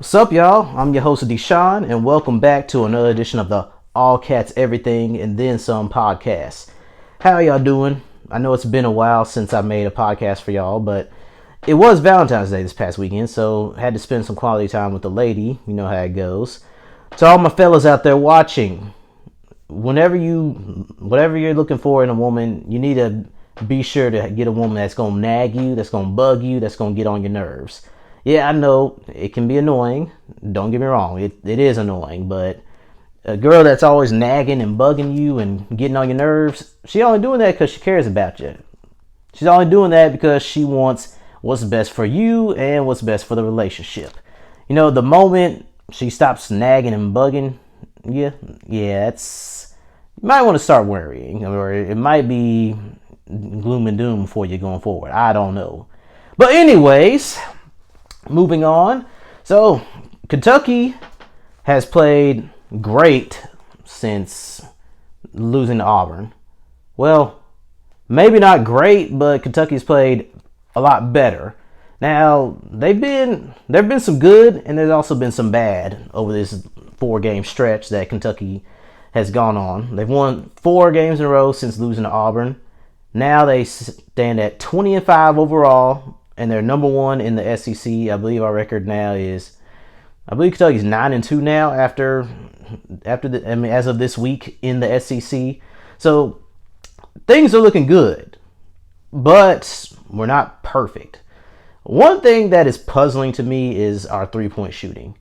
What's up, y'all? I'm your host, Deshaun, and welcome back to another edition of the All Cats Everything and Then Some podcast. How y'all doing? I know it's been a while since I made a podcast for y'all, but it was Valentine's Day this past weekend, so I had to spend some quality time with the lady. You know how it goes. To all my fellas out there watching, whatever you're looking for in a woman, you need to be sure to get a woman that's gonna nag you, that's gonna bug you, that's gonna get on your nerves. Yeah, I know it can be annoying. Don't get me wrong, it is annoying, but a girl that's always nagging and bugging you and getting on your nerves, she only doing that because she cares about you. She's only doing that because she wants what's best for you and what's best for the relationship. You know, the moment she stops nagging and bugging, yeah, it's you might want to start worrying, or it might be gloom and doom for you going forward. I don't know. But anyways, moving on. So, Kentucky has played great since losing to Auburn. Well, maybe not great, but Kentucky's played a lot better. Now, there've been some good, and there's also been some bad over this 4-game stretch that Kentucky has gone on. They've won 4 games in a row since losing to Auburn. Now they stand at 20-5 overall, and they're number 1 in the SEC. I believe our record now is, I believe Kentucky's 9-2 now as of this week in the SEC. So things are looking good, but we're not perfect. One thing that is puzzling to me is our 3-point shooting.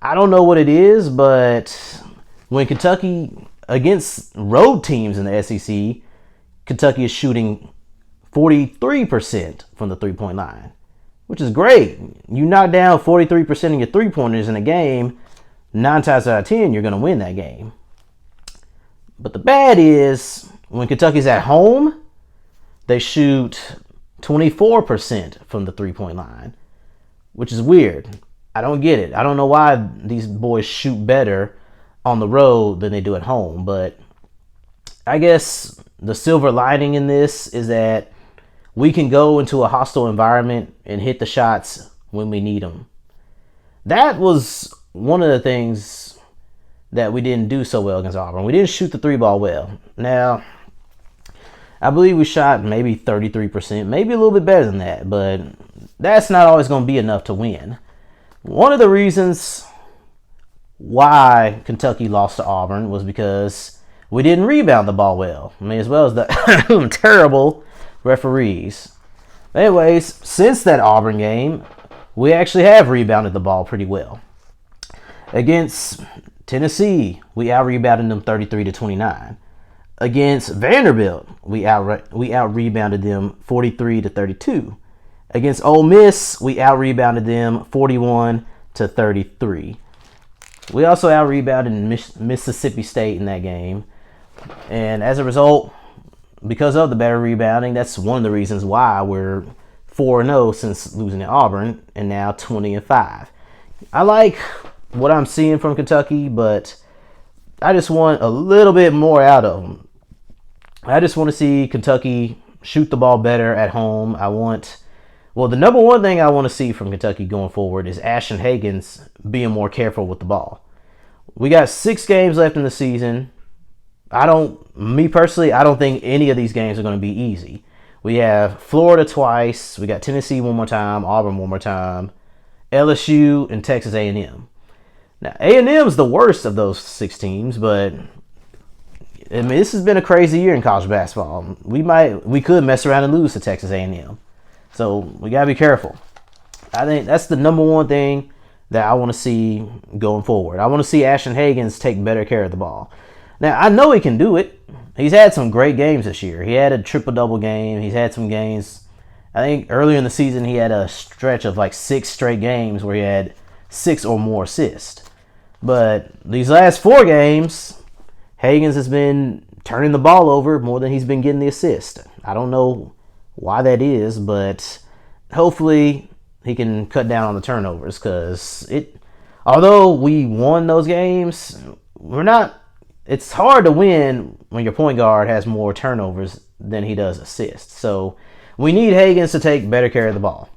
I don't know what it is, but when Kentucky, against road teams in the SEC, Kentucky is shooting 43% from the 3-point line, which is great. You knock down 43% of your 3-pointers in a game, 9 times out of 10, you're going to win that game. But the bad is, when Kentucky's at home, they shoot 24% from the 3-point line, which is weird. I don't get it. I don't know why these boys shoot better on the road than they do at home, but I guess the silver lining in this is that we can go into a hostile environment and hit the shots when we need them. That was one of the things that we didn't do so well against Auburn. We didn't shoot the 3-ball well. Now, I believe we shot maybe 33%, maybe a little bit better than that, but that's not always going to be enough to win. One of the reasons why Kentucky lost to Auburn was because we didn't rebound the ball well. I mean, as well as the terrible referees. Anyways, since that Auburn game, we actually have rebounded the ball pretty well. Against Tennessee, we out-rebounded them 33-29. Against Vanderbilt, we out-rebounded them 43-32. Against Ole Miss, we out-rebounded them 41-33. We also out-rebounded Mississippi State in that game. And as a result, because of the better rebounding, that's one of the reasons why we're 4-0 since losing to Auburn and now 20-5. I like what I'm seeing from Kentucky, but I just want a little bit more out of them. I just want to see Kentucky shoot the ball better at home. The number one thing I want to see from Kentucky going forward is Ashton Hagans being more careful with the ball. We got 6 games left in the season. I don't think any of these games are going to be easy. We have Florida twice. We got Tennessee one more time, Auburn one more time, LSU, and Texas A&M. Now, A&M is the worst of those 6 teams, but I mean, this has been a crazy year in college basketball. We could mess around and lose to Texas A&M. So we got to be careful. I think that's the number one thing that I want to see going forward. I want to see Ashton Hagans take better care of the ball. Now, I know he can do it. He's had some great games this year. He had a triple-double game. He's had some games. I think earlier in the season he had a stretch of like 6 straight games where he had 6 or more assists. But these last 4 games, Hagans has been turning the ball over more than he's been getting the assist. I don't know why that is, but hopefully he can cut down on the turnovers, because although we won those games, it's hard to win when your point guard has more turnovers than he does assists. So we need Hagans to take better care of the ball.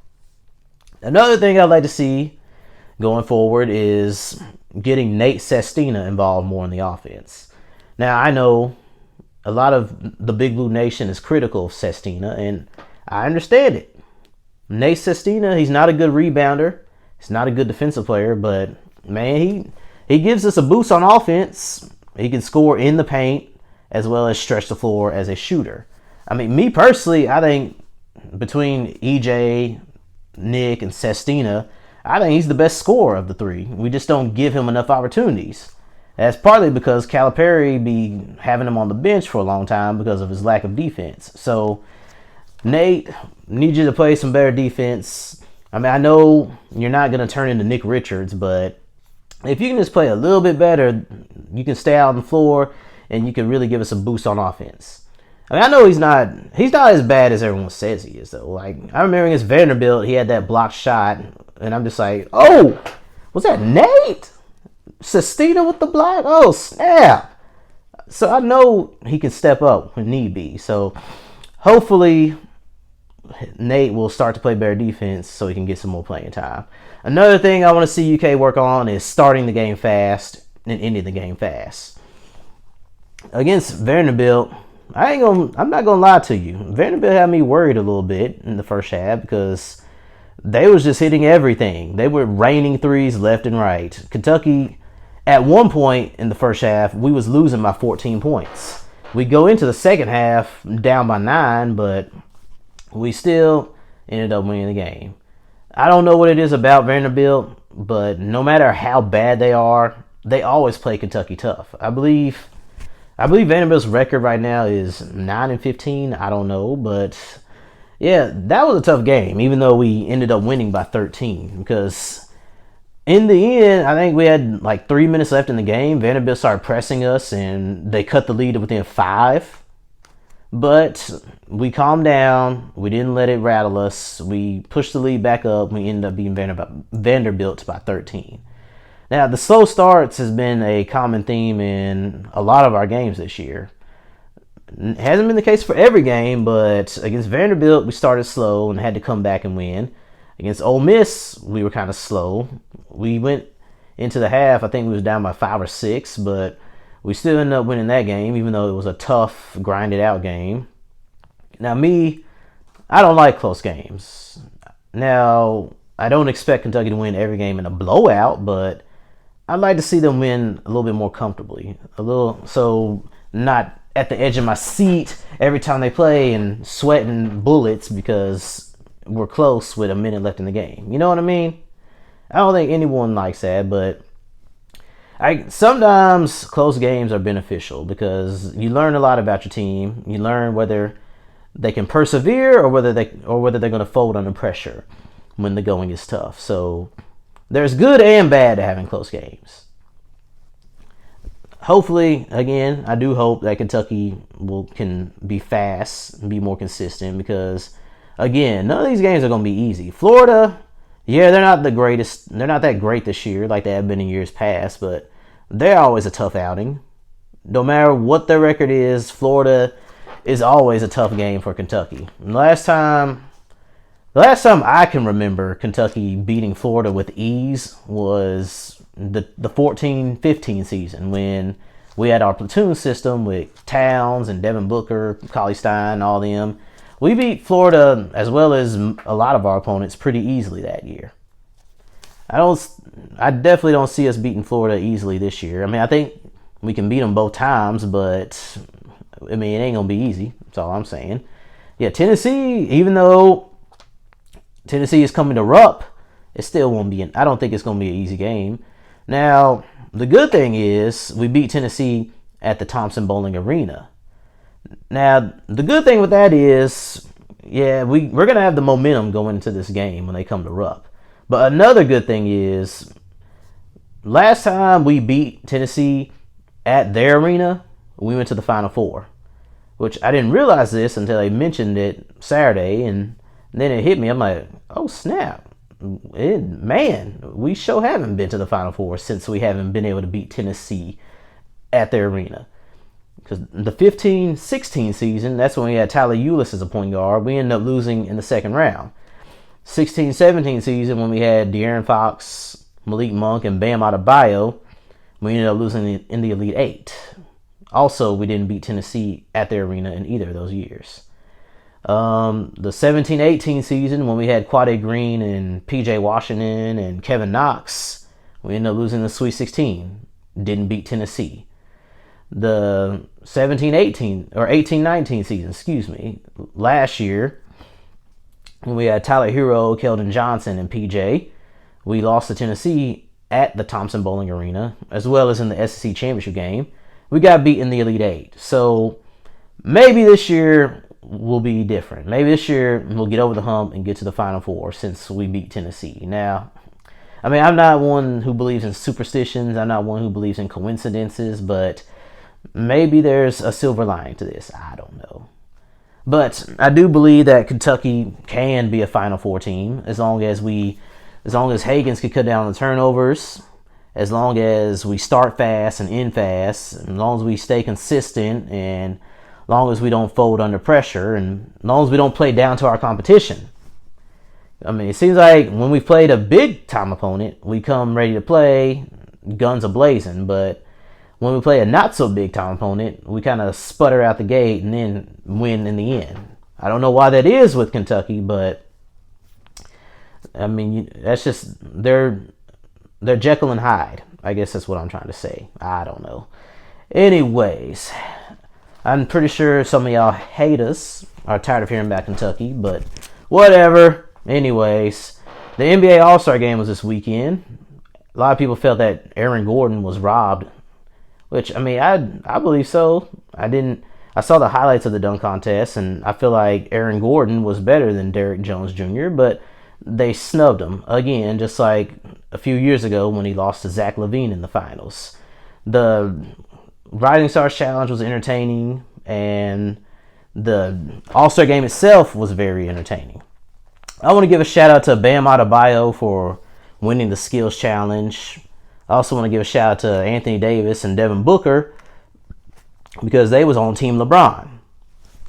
Another thing I'd like to see going forward is getting Nate Sestina involved more in the offense. Now, I know a lot of the Big Blue Nation is critical of Sestina, and I understand it. Nate Sestina, he's not a good rebounder. He's not a good defensive player, but, man, he gives us a boost on offense. He can score in the paint as well as stretch the floor as a shooter. I mean, me personally, I think between EJ, Nick, and Sestina, I think he's the best scorer of the three. We just don't give him enough opportunities. That's partly because Calipari be having him on the bench for a long time because of his lack of defense. So, Nate, need you to play some better defense. I mean, I know you're not going to turn into Nick Richards, but if you can just play a little bit better, you can stay out on the floor and you can really give us a boost on offense. I mean, I know he's not as bad as everyone says he is, though. Like, I remember against Vanderbilt, he had that blocked shot, and I'm just like, oh, was that Nate Sestina with the block? Oh, snap. So I know he can step up when need be. So hopefully Nate will start to play better defense so he can get some more playing time. Another thing I want to see UK work on is starting the game fast and ending the game fast. Against Vanderbilt, I'm not gonna lie to you. Vanderbilt had me worried a little bit in the first half because they was just hitting everything. They were raining threes left and right. Kentucky, at one point in the first half, we was losing by 14 points. We go into the second half down by 9, but we still ended up winning the game. I don't know what it is about Vanderbilt, but no matter how bad they are, they always play Kentucky tough. I believe Vanderbilt's record right now is 9-15. I don't know, but yeah, that was a tough game, even though we ended up winning by 13. Because in the end, I think we had like 3 minutes left in the game. Vanderbilt started pressing us, and they cut the lead to within 5. But we calmed down. We didn't let it rattle us. We pushed the lead back up. We ended up beating Vanderbilt by 13. Now, the slow starts has been a common theme in a lot of our games this year. It hasn't been the case for every game, but against Vanderbilt, we started slow and had to come back and win. Against Ole Miss, we were kind of slow. We went into the half, I think we was down by 5 or 6, but we still ended up winning that game, even though it was a tough, grinded out game. Now, I don't like close games. Now, I don't expect Kentucky to win every game in a blowout, but I'd like to see them win a little bit more comfortably. So not at the edge of my seat every time they play and sweating bullets because we're close with a minute left in the game. You know what I mean? I don't think anyone likes that, but sometimes close games are beneficial because you learn a lot about your team. You learn whether they can persevere or whether they're going to fold under pressure when the going is tough. So there's good and bad to having close games. Hopefully, again, I do hope that Kentucky can be fast and be more consistent because, again, none of these games are going to be easy. Florida, yeah, they're not the greatest. They're not that great this year like they have been in years past, but they're always a tough outing. No matter what their record is, Florida is always a tough game for Kentucky. The last time I can remember Kentucky beating Florida with ease was the 14-15 season when we had our platoon system with Towns and Devin Booker, Cauley Stein, all them. We beat Florida as well as a lot of our opponents pretty easily that year. I definitely don't see us beating Florida easily this year. I mean, I think we can beat them both times, but I mean, it ain't gonna be easy. That's all I'm saying. Yeah, Tennessee, even though Tennessee is coming to Rupp, it still won't be. I don't think it's gonna be an easy game. Now, the good thing is we beat Tennessee at the Thompson Bowling Arena. Now, the good thing with that is, yeah, we're going to have the momentum going into this game when they come to Rupp. But another good thing is, last time we beat Tennessee at their arena, we went to the Final Four, which I didn't realize this until they mentioned it Saturday, and then it hit me. I'm like, oh, snap. Man, we sure haven't been to the Final Four since we haven't been able to beat Tennessee at their arena. Because the 15-16 season, that's when we had Tyler Ulis as a point guard. We ended up losing in the second round. 16-17 season when we had De'Aaron Fox Malik Monk, and Bam Adebayo, we ended up losing in the Elite Eight. Also, we didn't beat Tennessee at their arena in either of those years. The 17-18 season, when we had Quade Green and PJ Washington and Kevin Knox, we ended up losing the Sweet 16. Didn't beat Tennessee. The 17-18 or 18-19 season, last year, when we had Tyler Hero, Keldon Johnson, and PJ, we lost to Tennessee at the Thompson Bowling Arena, as well as in the SEC Championship game. We got beat in the Elite Eight. So maybe this year will be different. Maybe this year we'll get over the hump and get to the Final Four since we beat Tennessee. Now, I mean, I'm not one who believes in superstitions. I'm not one who believes in coincidences, but maybe there's a silver lining to this. I don't know. But I do believe that Kentucky can be a Final Four team as long as Hagans can cut down the turnovers, as long as we start fast and end fast, as long as we stay consistent, and as long as we don't fold under pressure, and as long as we don't play down to our competition. I mean, it seems like when we've played a big-time opponent, we come ready to play, guns a-blazing, but when we play a not-so-big-time opponent, we kind of sputter out the gate and then win in the end. I don't know why that is with Kentucky, but I mean, that's just, they're Jekyll and Hyde. I guess that's what I'm trying to say. I don't know. Anyways, I'm pretty sure some of y'all hate us, are tired of hearing about Kentucky, but whatever. Anyways, the NBA All-Star Game was this weekend. A lot of people felt that Aaron Gordon was robbed, which, I mean, I believe so. I saw the highlights of the dunk contest, and I feel like Aaron Gordon was better than Derrick Jones Jr., but they snubbed him again, just like a few years ago when he lost to Zach LaVine in the finals. The Rising Stars Challenge was entertaining, and the All-Star Game itself was very entertaining. I want to give a shout out to Bam Adebayo for winning the Skills Challenge. I also want to give a shout out to Anthony Davis and Devin Booker because they was on Team LeBron.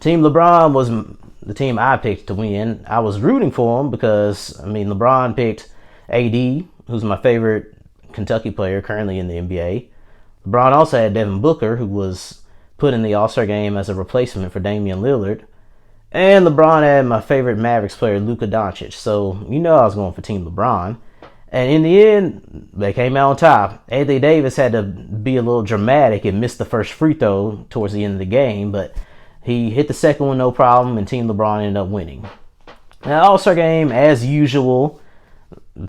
Team LeBron was the team I picked to win. I was rooting for him because, I mean, LeBron picked AD, who's my favorite Kentucky player currently in the NBA. LeBron also had Devin Booker, who was put in the All-Star game as a replacement for Damian Lillard. And LeBron had my favorite Mavericks player, Luka Doncic. So, you know I was going for Team LeBron. And in the end, they came out on top. Anthony Davis had to be a little dramatic and missed the first free throw towards the end of the game, but he hit the second one no problem, and Team LeBron ended up winning. Now, All-Star Game, as usual,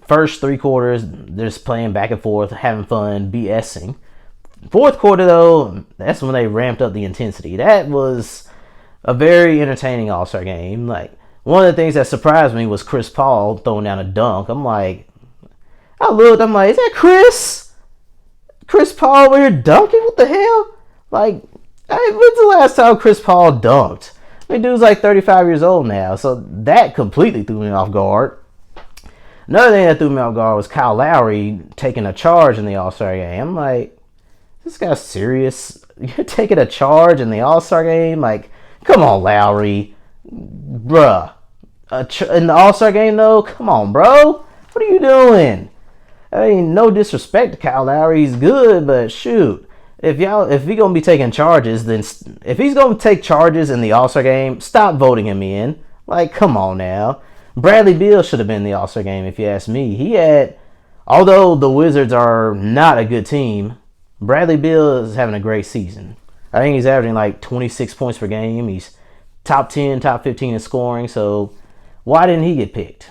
first three quarters, they're just playing back and forth, having fun, BSing. Fourth quarter, though, that's when they ramped up the intensity. That was a very entertaining All-Star Game. Like, one of the things that surprised me was Chris Paul throwing down a dunk. I looked, I'm like, is that Chris? Chris Paul over here dunking? What the hell? Like, when's the last time Chris Paul dunked? I mean, dude's like 35 years old now, so that completely threw me off guard. Another thing that threw me off guard was Kyle Lowry taking a charge in the All-Star Game. I'm like, this guy's serious? You're taking a charge in the All-Star Game? Like, come on, Lowry. Bruh. In the All-Star Game, though? Come on, bro. What are you doing? I mean, no disrespect to Kyle Lowry, he's good, but shoot, if we gonna be taking charges, then if he's gonna take charges in the All-Star Game, stop voting him in. Like, come on now. Bradley Beal should have been in the All-Star Game, if you ask me. Although the Wizards are not a good team, Bradley Beal is having a great season. I think he's averaging like 26 points per game. He's top 10, top 15 in scoring. So why didn't he get picked?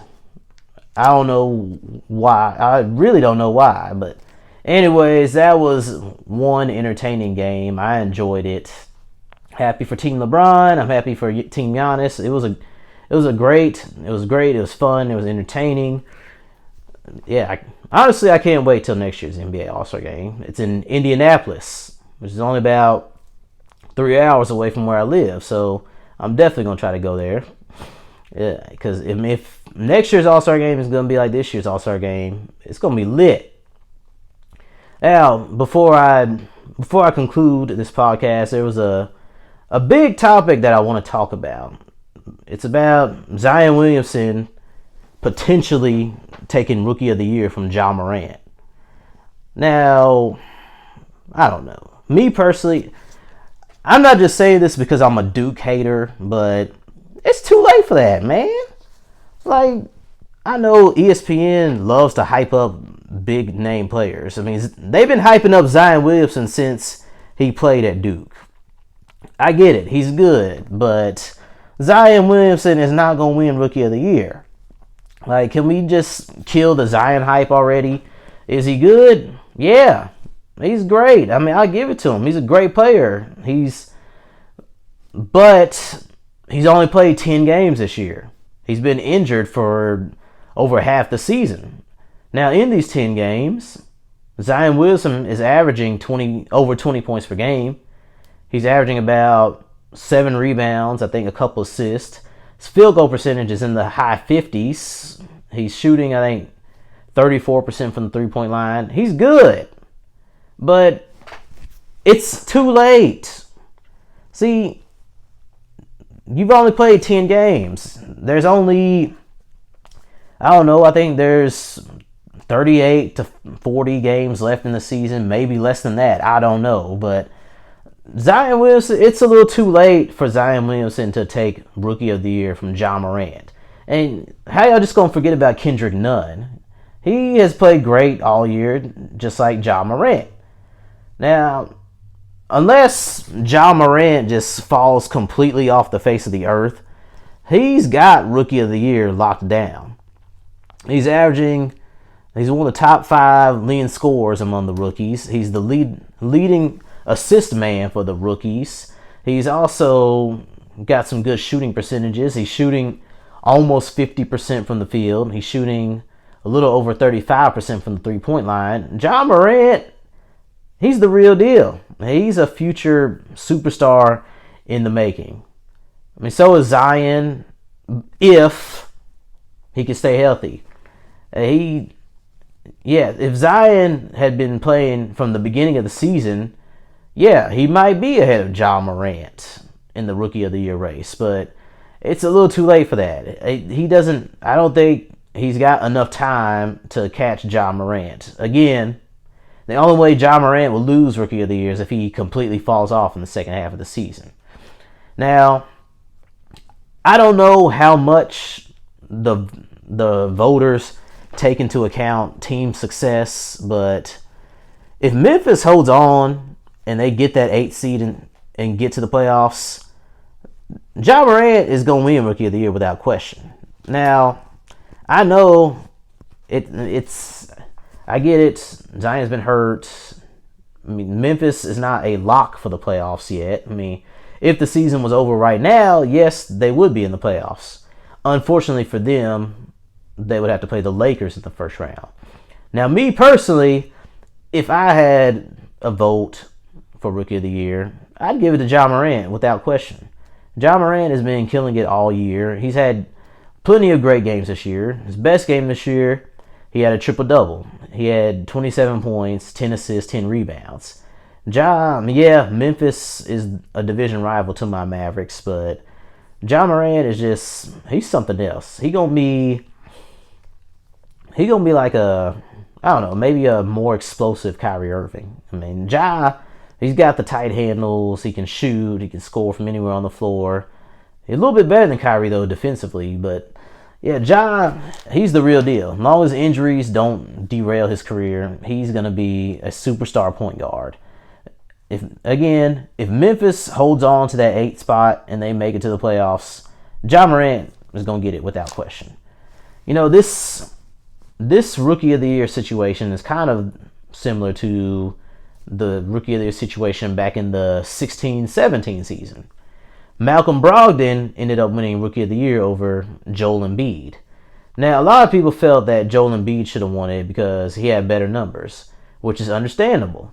I don't know why. I really don't know why. But anyways, that was one entertaining game. I enjoyed it. Happy for Team LeBron. I'm happy for Team Giannis. It was great. It was fun. It was entertaining. Yeah, honestly, I can't wait till next year's NBA All-Star Game. It's in Indianapolis, which is only about 3 hours away from where I live. So I'm definitely going to try to go there. Yeah, because if next year's All-Star Game is going to be like this year's All-Star Game, it's going to be lit. Now, before I conclude this podcast, there was a big topic that I want to talk about. It's about Zion Williamson potentially taking Rookie of the Year from Ja Morant. Now, I don't know. Me personally, I'm not just saying this because I'm a Duke hater, but it's too late for that, man. Like, I know ESPN loves to hype up big name players. I mean, they've been hyping up Zion Williamson since he played at Duke. I get it. He's good, but Zion Williamson is not going to win Rookie of the Year. Like, can we just kill the Zion hype already? Is he good? Yeah. He's great. I mean, I'll give it to him. He's a great player. But he's only played 10 games this year. He's been injured for over half the season. Now, in these 10 games, Zion Williamson is averaging over 20 points per game. He's averaging about 7 rebounds, I think a couple assists. His field goal percentage is in the high 50s. He's shooting, I think, 34% from the three-point line. He's good. But it's too late. See, you've only played 10 games. There's only, I don't know, I think there's 38 to 40 games left in the season. Maybe less than that. I don't know. But Zion Williamson, it's a little too late for Zion Williamson to take Rookie of the Year from Ja Morant. And how y'all just going to forget about Kendrick Nunn? He has played great all year, just like Ja Morant. Now, unless Ja Morant just falls completely off the face of the earth, he's got Rookie of the Year locked down. He's one of the top 5 leading scorers among the rookies. He's the leading assist man for the rookies. He's also got some good shooting percentages. He's shooting almost 50% from the field. He's shooting a little over 35% from the three-point line. Ja Morant, he's the real deal. He's a future superstar in the making. I mean, so is Zion if he can stay healthy. If Zion had been playing from the beginning of the season, yeah, he might be ahead of Ja Morant in the Rookie of the Year race, but it's a little too late for that. I don't think he's got enough time to catch Ja Morant. Again, the only way Ja Morant will lose Rookie of the Year is if he completely falls off in the second half of the season. Now, I don't know how much the voters take into account team success, but if Memphis holds on and they get that 8th seed and get to the playoffs, Ja Morant is going to win Rookie of the Year without question. Now, I know I get it. Zion's been hurt. I mean, Memphis is not a lock for the playoffs yet. I mean, if the season was over right now, yes, they would be in the playoffs. Unfortunately for them, they would have to play the Lakers in the first round. Now, me personally, if I had a vote for Rookie of the Year, I'd give it to Ja Morant without question. Ja Morant has been killing it all year. He's had plenty of great games this year. His best game this year, he had a triple-double. He had 27 points, 10 assists, 10 rebounds. Memphis is a division rival to my Mavericks, but Ja Morant is he's something else. He gonna be like maybe a more explosive Kyrie Irving. I mean, he's got the tight handles. He can shoot. He can score from anywhere on the floor. He's a little bit better than Kyrie, though, defensively. But, yeah, he's the real deal. As long as injuries don't derail his career, he's going to be a superstar point guard. If Memphis holds on to that 8th spot and they make it to the playoffs, Ja Morant is going to get it without question. You know, this Rookie of the Year situation is kind of similar to the Rookie of the Year situation back in the 16-17 season. Malcolm Brogdon ended up winning Rookie of the Year over Joel Embiid. Now, a lot of people felt that Joel Embiid should have won it because he had better numbers, which is understandable.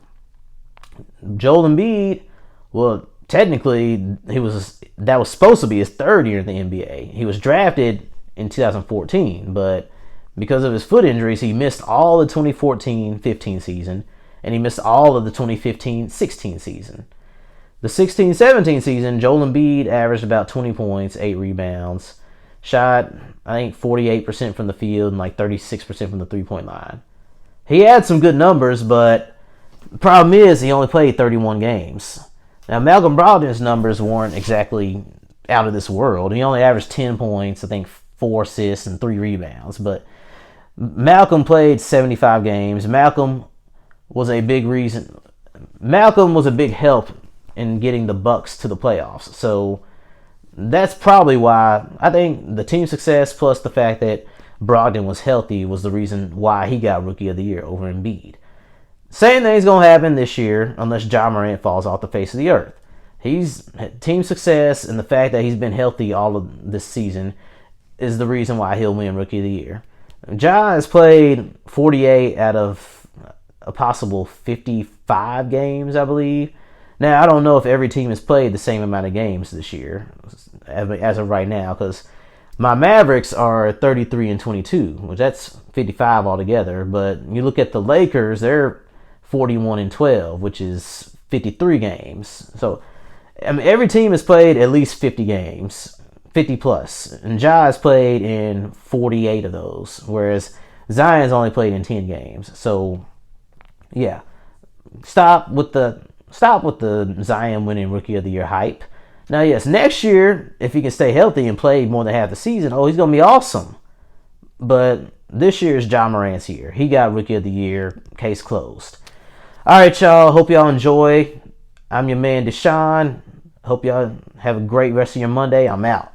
Joel Embiid, well, technically, that was supposed to be his 3rd year in the NBA. He was drafted in 2014, but because of his foot injuries, he missed all the 2014-15 season, and he missed all of the 2015-16 season. The 16-17 season, Joel Embiid averaged about 20 points, 8 rebounds, shot, I think, 48% from the field and like 36% from the three-point line. He had some good numbers, but the problem is he only played 31 games. Now, Malcolm Brogdon's numbers weren't exactly out of this world. He only averaged 10 points, I think 4 assists and 3 rebounds. But Malcolm played 75 games. Malcolm was a big help in getting the Bucks to the playoffs. So that's probably why I think the team success plus the fact that Brogdon was healthy was the reason why he got Rookie of the Year over Embiid. Same thing's going to happen this year unless Ja Morant falls off the face of the earth. He's team success, and the fact that he's been healthy all of this season is the reason why he'll win Rookie of the Year. Ja has played 48 out of a possible 55 games, I believe. Now, I don't know if every team has played the same amount of games this year as of right now, because my Mavericks are 33 and 22, which that's 55 altogether. But you look at the Lakers, they're 41 and 12, which is 53 games. So, I mean, every team has played at least 50 games, 50 plus. And Ja has played in 48 of those, whereas Zion's only played in 10 games. So, yeah, stop with the Zion winning Rookie of the Year hype. Now, yes, next year, if he can stay healthy and play more than half the season, he's going to be awesome. But this year is Ja Morant's year. He got Rookie of the Year, case closed. All right, y'all. Hope y'all enjoy. I'm your man, Deshaun. Hope y'all have a great rest of your Monday. I'm out.